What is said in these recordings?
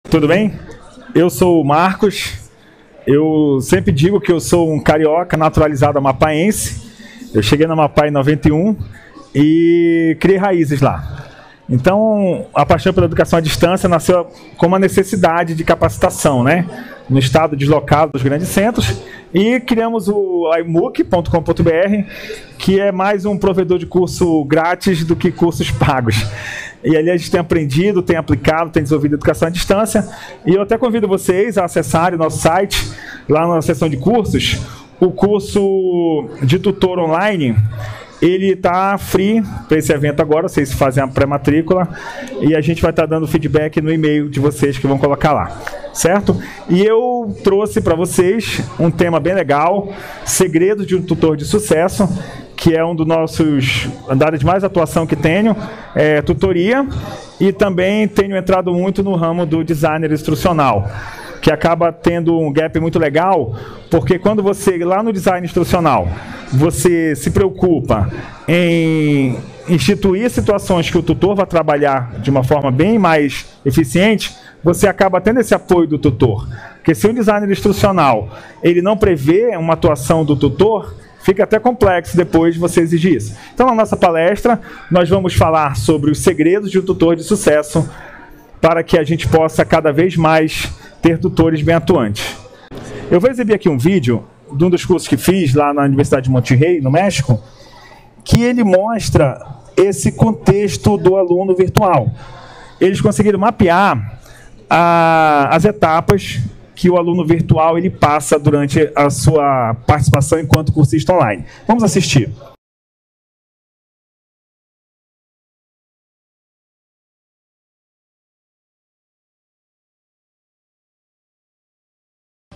Tudo bem? Eu sou o Marcos. Eu sempre digo que eu sou um carioca naturalizado amapaense. Eu cheguei na Amapá em 91 e criei raízes lá. Então, a paixão pela educação à distância nasceu com uma necessidade de capacitação, né? No estado deslocado dos grandes centros. E criamos o imuc.com.br, que é mais um provedor de curso grátis do que cursos pagos. E ali a gente tem aprendido, tem aplicado, tem desenvolvido educação à distância. E eu até convido vocês a acessarem o nosso site, lá na seção de cursos. O curso de tutor online, ele está free para esse evento agora, vocês fazem a pré-matrícula. E a gente vai estar dando feedback no e-mail de vocês que vão colocar lá, certo? E eu trouxe para vocês um tema bem legal, segredos de um tutor de sucesso, que é um dos nossos áreas de mais atuação que tenho, tutoria, e também tenho entrado muito no ramo do designer instrucional, que acaba tendo um gap muito legal, porque quando você, lá no design instrucional, você se preocupa em instituir situações que o tutor vai trabalhar de uma forma bem mais eficiente, você acaba tendo esse apoio do tutor. Porque se um designer instrucional ele não prevê uma atuação do tutor, fica até complexo depois de você exigir isso. Então, na nossa palestra, nós vamos falar sobre os segredos de um tutor de sucesso para que a gente possa cada vez mais ter tutores bem atuantes. Eu vou exibir aqui um vídeo de um dos cursos que fiz lá na Universidade de Monterrey, no México, que ele mostra esse contexto do aluno virtual. Eles conseguiram mapear as etapas que o aluno virtual ele passa durante a sua participação enquanto cursista online. Vamos assistir.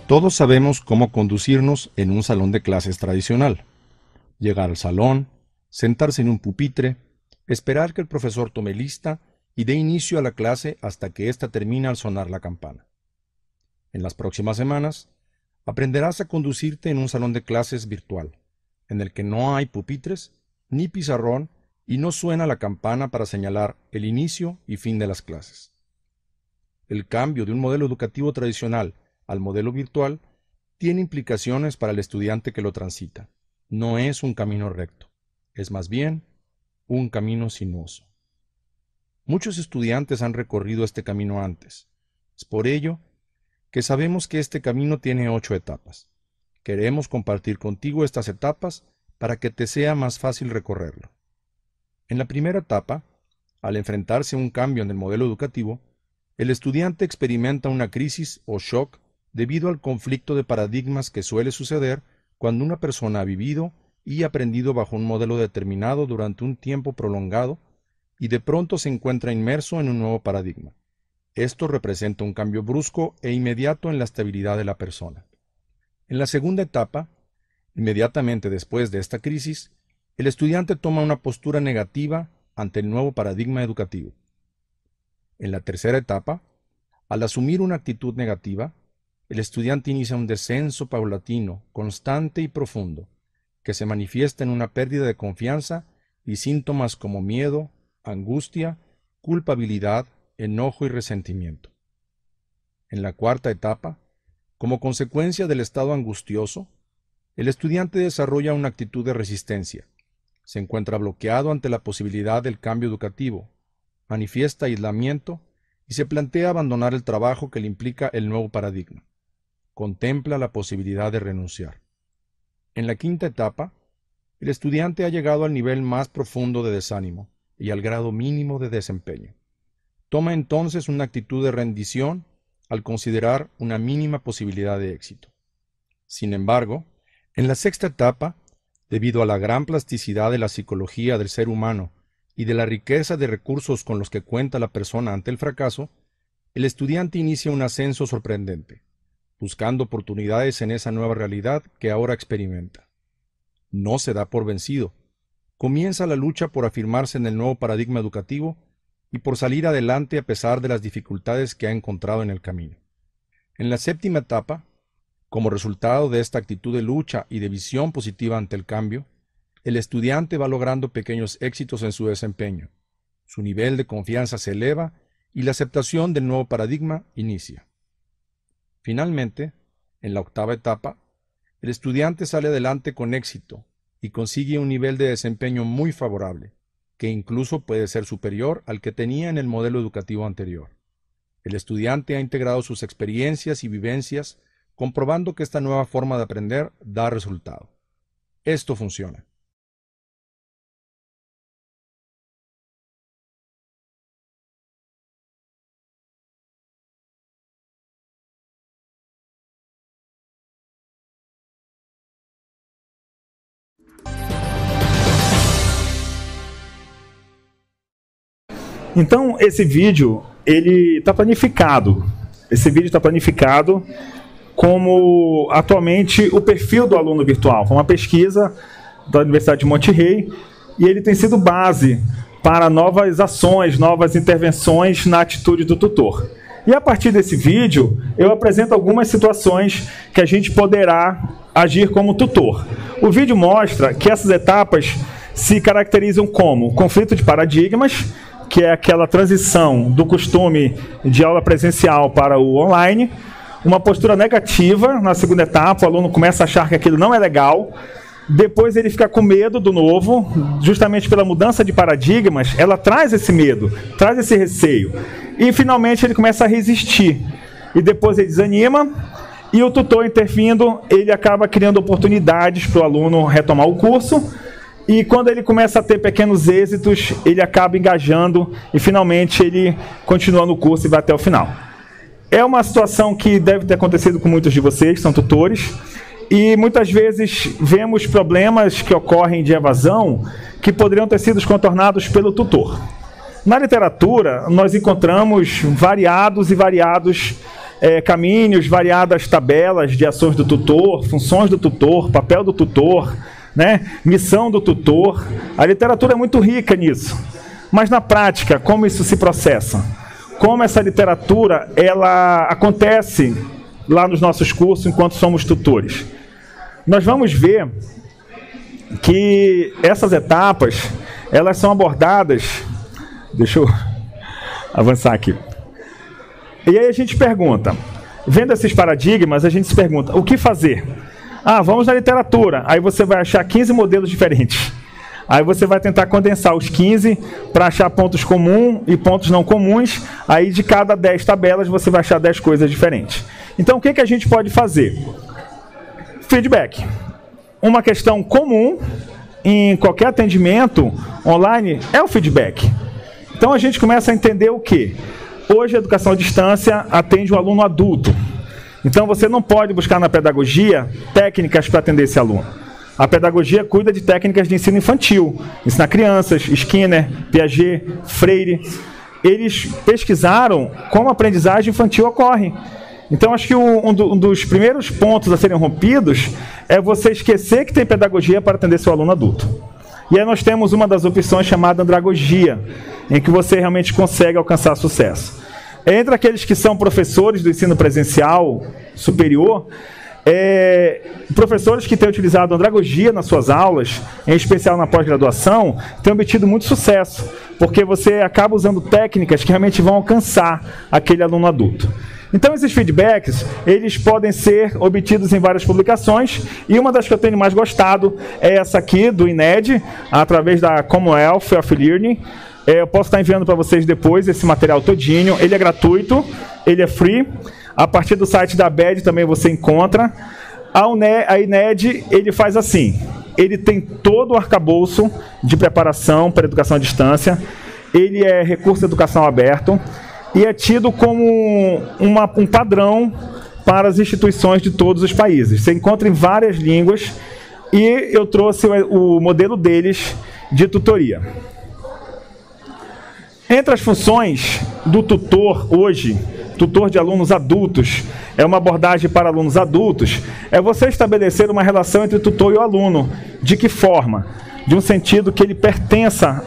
Todos sabemos cómo conducirnos en un salón de clases tradicional. Llegar al salón, sentarse en un pupitre, esperar que el profesor tome lista y dé inicio a la clase hasta que ésta termina al sonar la campana. En las próximas semanas, aprenderás a conducirte en un salón de clases virtual, en el que no hay pupitres ni pizarrón y no suena la campana para señalar el inicio y fin de las clases. El cambio de un modelo educativo tradicional al modelo virtual tiene implicaciones para el estudiante que lo transita. No es un camino recto, es más bien un camino sinuoso. Muchos estudiantes han recorrido este camino antes. Es por ello que sabemos que este camino tiene 8 etapas. Queremos compartir contigo estas etapas para que te sea más fácil recorrerlo. En la primera etapa, al enfrentarse a un cambio en el modelo educativo, el estudiante experimenta una crisis o shock debido al conflicto de paradigmas que suele suceder cuando una persona ha vivido y aprendido bajo un modelo determinado durante un tiempo prolongado y de pronto se encuentra inmerso en un nuevo paradigma. Esto representa un cambio brusco e inmediato en la estabilidad de la persona. En la segunda etapa, inmediatamente después de esta crisis, el estudiante toma una postura negativa ante el nuevo paradigma educativo. En la tercera etapa, al asumir una actitud negativa, el estudiante inicia un descenso paulatino, constante y profundo, que se manifiesta en una pérdida de confianza y síntomas como miedo, angustia, culpabilidad, enojo y resentimiento. En la cuarta etapa, como consecuencia del estado angustioso, el estudiante desarrolla una actitud de resistencia, se encuentra bloqueado ante la posibilidad del cambio educativo, manifiesta aislamiento y se plantea abandonar el trabajo que le implica el nuevo paradigma. Contempla la posibilidad de renunciar. En la quinta etapa, el estudiante ha llegado al nivel más profundo de desánimo y al grado mínimo de desempeño. Toma entonces una actitud de rendición al considerar una mínima posibilidad de éxito. Sin embargo, en la sexta etapa, debido a la gran plasticidad de la psicología del ser humano y de la riqueza de recursos con los que cuenta la persona ante el fracaso, el estudiante inicia un ascenso sorprendente, buscando oportunidades en esa nueva realidad que ahora experimenta. No se da por vencido. Comienza la lucha por afirmarse en el nuevo paradigma educativo y por salir adelante a pesar de las dificultades que ha encontrado en el camino. En la séptima etapa, como resultado de esta actitud de lucha y de visión positiva ante el cambio, el estudiante va logrando pequeños éxitos en su desempeño. Su nivel de confianza se eleva y la aceptación del nuevo paradigma inicia. Finalmente, en la octava etapa, el estudiante sale adelante con éxito y consigue un nivel de desempeño muy favorable, que incluso puede ser superior al que tenía en el modelo educativo anterior. El estudiante ha integrado sus experiencias y vivencias, comprobando que esta nueva forma de aprender da resultado. Esto funciona. Então, esse vídeo, ele está planificado. Esse vídeo está planificado como, atualmente, o perfil do aluno virtual. Foi uma pesquisa da Universidade de Monterrey e ele tem sido base para novas ações, novas intervenções na atitude do tutor. E a partir desse vídeo, eu apresento algumas situações que a gente poderá agir como tutor. O vídeo mostra que essas etapas se caracterizam como conflito de paradigmas, que é aquela transição do costume de aula presencial para o online, uma postura negativa na segunda etapa, o aluno começa a achar que aquilo não é legal, depois ele fica com medo do novo, justamente pela mudança de paradigmas, ela traz esse medo, traz esse receio, e finalmente ele começa a resistir, e depois ele desanima, e o tutor intervindo, ele acaba criando oportunidades para o aluno retomar o curso, e quando ele começa a ter pequenos êxitos, ele acaba engajando e finalmente ele continua no curso e vai até o final. É uma situação que deve ter acontecido com muitos de vocês, que são tutores, e muitas vezes vemos problemas que ocorrem de evasão que poderiam ter sido contornados pelo tutor. Na literatura, nós encontramos variados caminhos, variadas tabelas de ações do tutor, funções do tutor, papel do tutor, missão do tutor. A literatura é muito rica nisso. Mas na prática, como isso se processa? Como essa literatura ela acontece lá nos nossos cursos enquanto somos tutores? Nós vamos ver que essas etapas elas são abordadas. Deixa eu avançar aqui. E aí a gente pergunta, vendo esses paradigmas, a gente se pergunta, o que fazer? Vamos na literatura. Aí você vai achar 15 modelos diferentes. Aí você vai tentar condensar os 15 para achar pontos comuns e pontos não comuns. Aí de cada 10 tabelas você vai achar 10 coisas diferentes. Então o que a gente pode fazer? Feedback. Uma questão comum em qualquer atendimento online é o feedback. Então a gente começa a entender o quê? Hoje a educação à distância atende o aluno adulto. Então você não pode buscar na pedagogia técnicas para atender esse aluno. A pedagogia cuida de técnicas de ensino infantil, ensinar crianças, Skinner, Piaget, Freire. Eles pesquisaram como a aprendizagem infantil ocorre. Então acho que um dos primeiros pontos a serem rompidos é você esquecer que tem pedagogia para atender seu aluno adulto. E aí nós temos uma das opções chamada andragogia, em que você realmente consegue alcançar sucesso. Entre aqueles que são professores do ensino presencial superior, professores que têm utilizado andragogia nas suas aulas, em especial na pós-graduação, têm obtido muito sucesso, porque você acaba usando técnicas que realmente vão alcançar aquele aluno adulto. Então esses feedbacks, eles podem ser obtidos em várias publicações, e uma das que eu tenho mais gostado é essa aqui, do INED, através da Commonwealth of Learning. Eu posso estar enviando para vocês depois esse material todinho. Ele é gratuito, ele é free. A partir do site da ABED também você encontra. A INED, ele faz assim. Ele tem todo o arcabouço de preparação para educação à distância. Ele é recurso de educação aberto e é tido como um padrão para as instituições de todos os países. Você encontra em várias línguas e eu trouxe o modelo deles de tutoria. Entre as funções do tutor hoje, tutor de alunos adultos, é uma abordagem para alunos adultos, é você estabelecer uma relação entre o tutor e o aluno. De que forma? De um sentido que ele pertença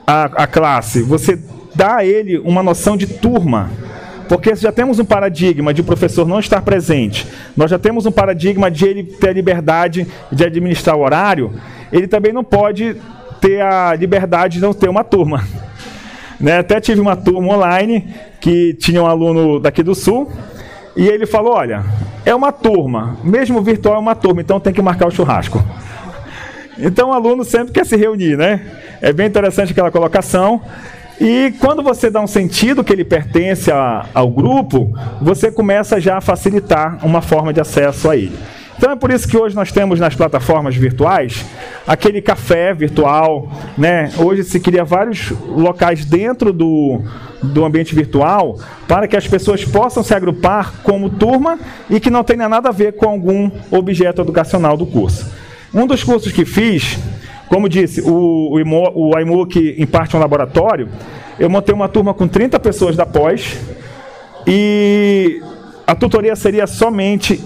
à classe. Você dá a ele uma noção de turma. Porque já temos um paradigma de o professor não estar presente, nós já temos um paradigma de ele ter a liberdade de administrar o horário, ele também não pode ter a liberdade de não ter uma turma. Né? Até tive uma turma online que tinha um aluno daqui do Sul, e ele falou, olha, é uma turma, mesmo virtual é uma turma, então tem que marcar o churrasco. Então o aluno sempre quer se reunir, né? É bem interessante aquela colocação. E quando você dá um sentido que ele pertence ao grupo, você começa já a facilitar uma forma de acesso a ele. Então é por isso que hoje nós temos nas plataformas virtuais aquele café virtual, né? Hoje se cria vários locais dentro do ambiente virtual para que as pessoas possam se agrupar como turma e que não tenha nada a ver com algum objeto educacional do curso. Um dos cursos que fiz, como disse, o iMOOC em parte é um laboratório, eu montei uma turma com 30 pessoas da pós e a tutoria seria somente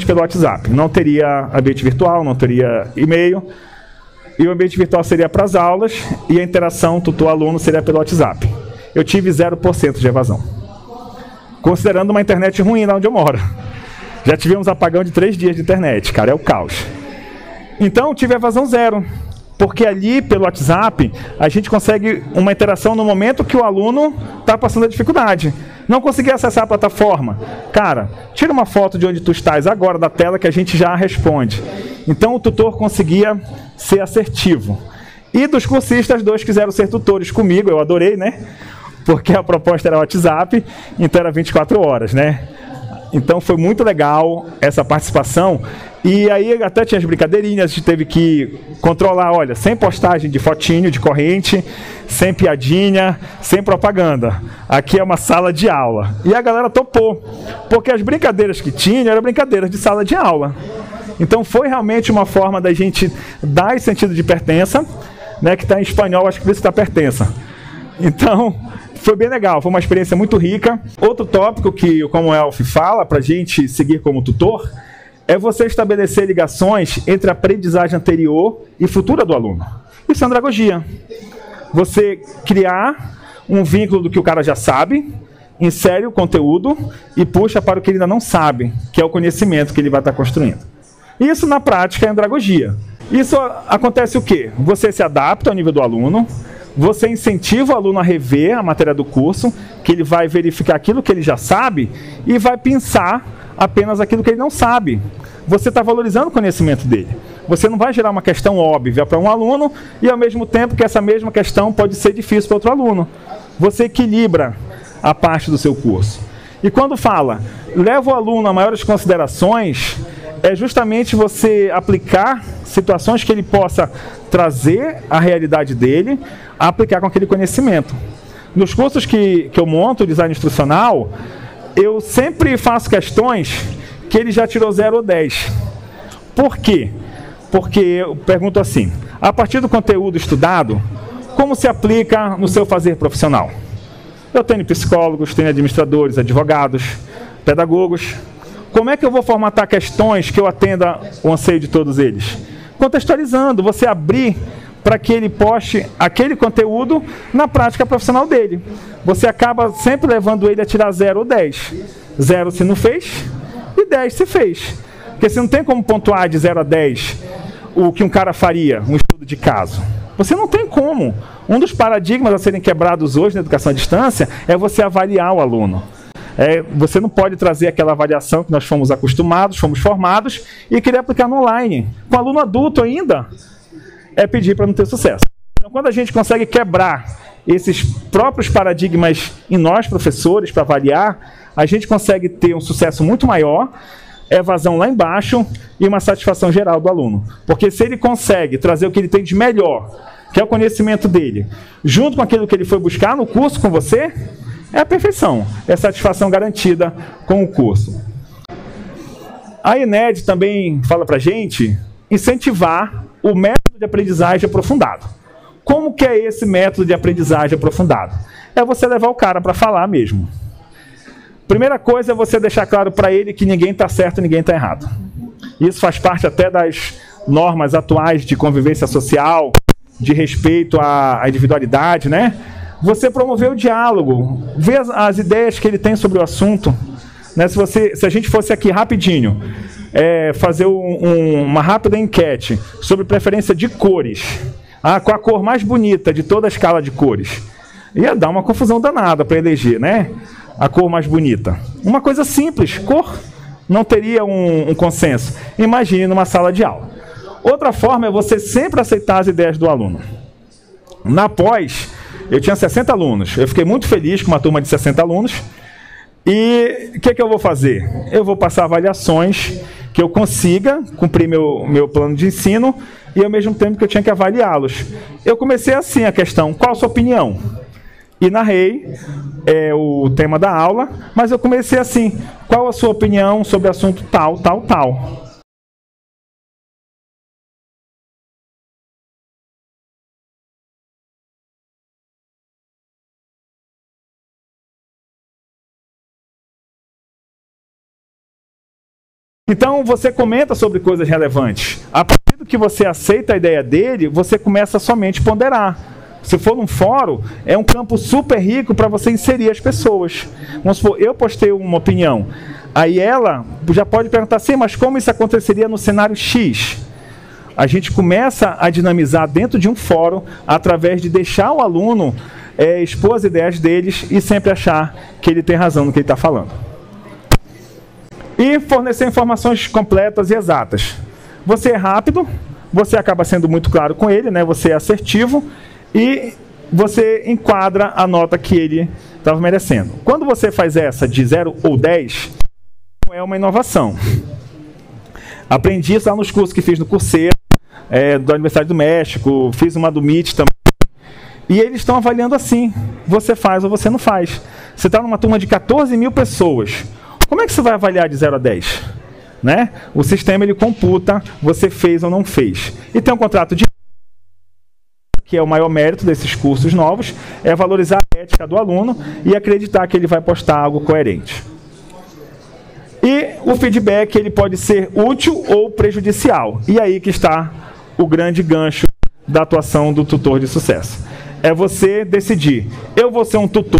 pelo WhatsApp. Não teria ambiente virtual, não teria e-mail. E o ambiente virtual seria para as aulas e a interação tutor-aluno seria pelo WhatsApp. Eu tive 0% de evasão. Considerando uma internet ruim lá onde eu moro. Já tivemos apagão de 3 dias de internet, cara, é o caos. Então, tive evasão zero. Porque ali, pelo WhatsApp, a gente consegue uma interação no momento que o aluno está passando a dificuldade. Não conseguir acessar a plataforma. Cara, tira uma foto de onde tu estás agora da tela que a gente já responde. Então o tutor conseguia ser assertivo. E dos cursistas, 2 quiseram ser tutores comigo, eu adorei, né? Porque a proposta era WhatsApp, então era 24 horas, né? Então foi muito legal essa participação. E aí até tinha as brincadeirinhas, a gente teve que controlar, olha, sem postagem de fotinho, de corrente, sem piadinha, sem propaganda. Aqui é uma sala de aula. E a galera topou, porque as brincadeiras que tinha eram brincadeiras de sala de aula. Então foi realmente uma forma da gente dar esse sentido de pertença, né, que está em espanhol, acho que por isso está pertença. Então foi bem legal, foi uma experiência muito rica. Outro tópico que o Commonwealth fala para a gente seguir como tutor é você estabelecer ligações entre a aprendizagem anterior e futura do aluno. Isso é andragogia. Você criar um vínculo do que o cara já sabe, insere o conteúdo e puxa para o que ele ainda não sabe, que é o conhecimento que ele vai estar construindo. Isso, na prática, é andragogia. Isso acontece o quê? Você se adapta ao nível do aluno, você incentiva o aluno a rever a matéria do curso, que ele vai verificar aquilo que ele já sabe e vai pensar apenas aquilo que ele não sabe. Você está valorizando o conhecimento dele. Você não vai gerar uma questão óbvia para um aluno e, ao mesmo tempo, que essa mesma questão pode ser difícil para outro aluno. Você equilibra a parte do seu curso. E quando fala, leva o aluno a maiores considerações, é justamente você aplicar situações que ele possa trazer à realidade dele, a aplicar com aquele conhecimento. Nos cursos que eu monto, design instrucional, eu sempre faço questões que ele já tirou 0 ou 10. Por quê? Porque eu pergunto assim, a partir do conteúdo estudado, como se aplica no seu fazer profissional? Eu tenho psicólogos, tenho administradores, advogados, pedagogos. Como é que eu vou formatar questões que eu atenda o anseio de todos eles? Contextualizando, você abrir para que ele poste aquele conteúdo na prática profissional dele. Você acaba sempre levando ele a tirar 0 ou 10. 0 se não fez e 10 se fez. Porque você não tem como pontuar de 0 a 10 o que um cara faria, um estudo de caso. Você não tem como. Um dos paradigmas a serem quebrados hoje na educação à distância é você avaliar o aluno. Você não pode trazer aquela avaliação que nós fomos acostumados, fomos formados, e querer aplicar no online. Com aluno adulto ainda, é pedir para não ter sucesso. Então, quando a gente consegue quebrar esses próprios paradigmas em nós, professores, para avaliar, a gente consegue ter um sucesso muito maior, evasão lá embaixo e uma satisfação geral do aluno. Porque se ele consegue trazer o que ele tem de melhor, que é o conhecimento dele, junto com aquilo que ele foi buscar no curso com você, é a perfeição, é a satisfação garantida com o curso. A ENED também fala para a gente incentivar o método de aprendizagem aprofundado. Como que é esse método de aprendizagem aprofundado? É você levar o cara para falar mesmo. Primeira coisa é você deixar claro para ele que ninguém está certo e ninguém está errado. Isso faz parte até das normas atuais de convivência social, de respeito à individualidade, né? Você promover o diálogo, ver as ideias que ele tem sobre o assunto. Né? Se a gente fosse aqui rapidinho, fazer uma rápida enquete sobre preferência de cores, qual a cor mais bonita de toda a escala de cores, Ia dar uma confusão danada para eleger, né? A cor mais bonita. Uma coisa simples, cor não teria um consenso. Imagine numa sala de aula. Outra forma é você sempre aceitar as ideias do aluno. Na pós, eu tinha 60 alunos. Eu fiquei muito feliz com uma turma de 60 alunos. E o que eu vou fazer? Eu vou passar avaliações que eu consiga cumprir meu plano de ensino e ao mesmo tempo que eu tinha que avaliá-los. Eu comecei assim a questão, qual a sua opinião? E narrei o tema da aula, mas eu comecei assim, qual a sua opinião sobre o assunto tal, tal, tal? Então, você comenta sobre coisas relevantes. A partir do que você aceita a ideia dele, você começa somente a ponderar. Se for num fórum, é um campo super rico para você inserir as pessoas. Vamos supor, eu postei uma opinião. Aí ela já pode perguntar assim, mas como isso aconteceria no cenário X? A gente começa a dinamizar dentro de um fórum através de deixar o aluno expor as ideias deles e sempre achar que ele tem razão no que ele está falando. E fornecer informações completas e exatas. Você é rápido, você acaba sendo muito claro com ele, né? Você é assertivo e você enquadra a nota que ele estava merecendo. Quando você faz essa de 0 ou 10, não é uma inovação. Aprendi isso lá nos cursos que fiz no Coursera, da Universidade do México, fiz uma do MIT também. E eles estão avaliando assim, você faz ou você não faz. Você está numa turma de 14 mil pessoas. Como é que você vai avaliar de 0 a 10? Né? O sistema ele computa, você fez ou não fez. E tem um contrato de... que é o maior mérito desses cursos novos, é valorizar a ética do aluno e acreditar que ele vai postar algo coerente. E o feedback ele pode ser útil ou prejudicial. E aí que está o grande gancho da atuação do tutor de sucesso. É você decidir, eu vou ser um tutor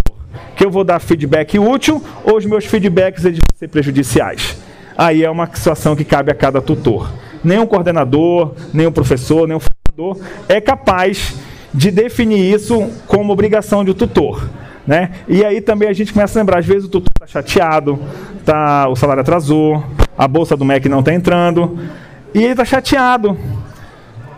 que eu vou dar feedback útil ou os meus feedbacks eles vão ser prejudiciais. Aí é uma situação que cabe a cada tutor. Nenhum coordenador, nenhum professor, nenhum formador é capaz de definir isso como obrigação de um tutor. Né? E aí também a gente começa a lembrar, às vezes o tutor está chateado, o salário atrasou, a bolsa do MEC não está entrando, e ele está chateado.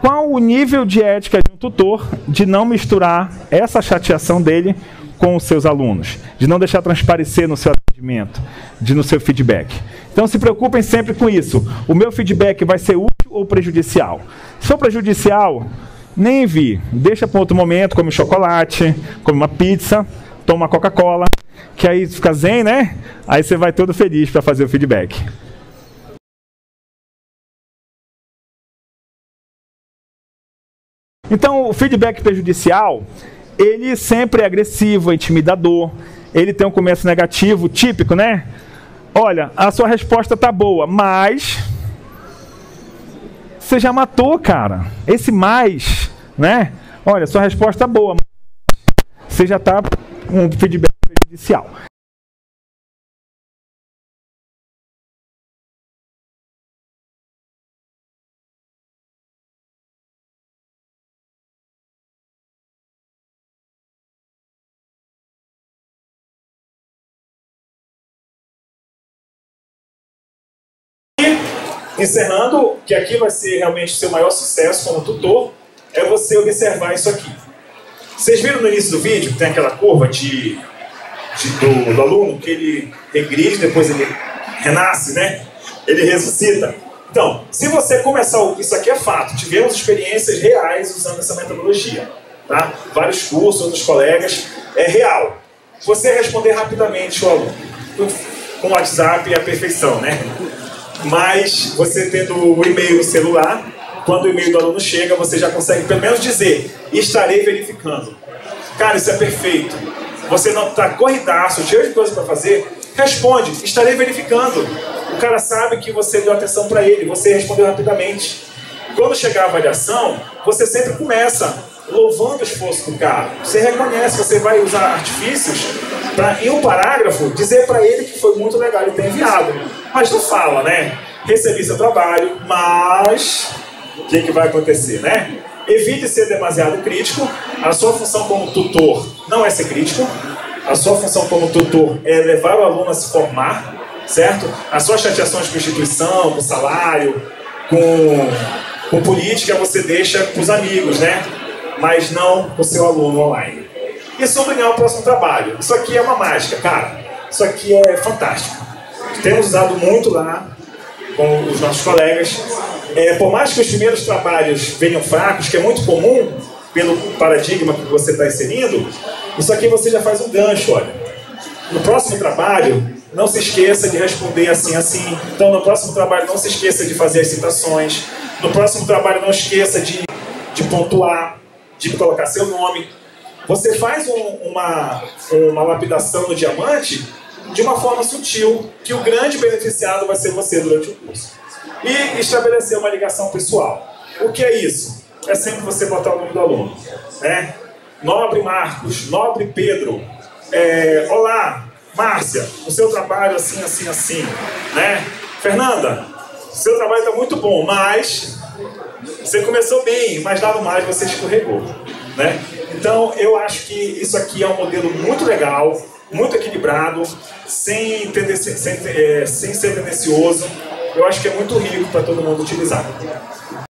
Qual o nível de ética de um tutor de não misturar essa chateação dele com os seus alunos, de não deixar transparecer no seu atendimento, no seu feedback? Então se preocupem sempre com isso. O meu feedback vai ser útil ou prejudicial? Se for prejudicial, nem envie. Deixa para outro momento, come chocolate, come uma pizza, toma uma Coca-Cola, que aí fica zen, né? Aí você vai todo feliz para fazer o feedback. Então o feedback prejudicial, ele sempre é agressivo, é intimidador, ele tem um começo negativo, típico, né? Olha, a sua resposta tá boa, mas você já matou, cara. Esse mais, né? Olha, sua resposta tá boa, mas você já tá com um feedback prejudicial. Encerrando, que aqui vai ser realmente o seu maior sucesso como tutor, é você observar isso aqui. Vocês viram no início do vídeo que tem aquela curva do aluno, que ele regride, depois ele renasce, né? Ele ressuscita. Então, se você começar... Isso aqui é fato, tivemos experiências reais usando essa metodologia. Tá? Vários cursos, outros colegas, é real. Você responder rapidamente o aluno. Com o WhatsApp é a perfeição, né? Mas você tendo o e-mail no celular, quando o e-mail do aluno chega, você já consegue pelo menos dizer, estarei verificando. Cara, isso é perfeito. Você não está corridaço, cheio de coisa para fazer, responde, estarei verificando. O cara sabe que você deu atenção para ele, você respondeu rapidamente. Quando chegar a avaliação, você sempre começa louvando o esforço do cara. Você reconhece, você vai usar artifícios para, em um parágrafo, dizer para ele que foi muito legal ele ter enviado. Mas não fala, né? Recebi seu trabalho, mas o que vai acontecer, né? Evite ser demasiado crítico. A sua função como tutor não é ser crítico. A sua função como tutor é levar o aluno a se formar, certo? As suas chateações com instituição, com salário, com política, você deixa com os amigos, né? Mas não com o seu aluno online. E sublinhar o próximo trabalho. Isso aqui é uma mágica, cara. Isso aqui é fantástico. Temos usado muito lá com os nossos colegas. Por mais que os primeiros trabalhos venham fracos, que é muito comum pelo paradigma que você está inserindo, isso aqui você já faz um gancho, olha. No próximo trabalho, não se esqueça de responder assim, assim. Então, no próximo trabalho, não se esqueça de fazer as citações. No próximo trabalho, não esqueça de pontuar, de colocar seu nome. Você faz uma lapidação no diamante de uma forma sutil, que o grande beneficiado vai ser você durante o curso. E estabelecer uma ligação pessoal. O que é isso? É sempre você botar o nome do aluno, né? Nobre Marcos, nobre Pedro, olá, Márcia, o seu trabalho assim, assim, assim, né? Fernanda, o seu trabalho está muito bom, mas você começou bem, mas lá no mais você escorregou, né? Então, eu acho que isso aqui é um modelo muito legal, muito equilibrado, sem ser tendencioso. Eu acho que é muito rico para todo mundo utilizar.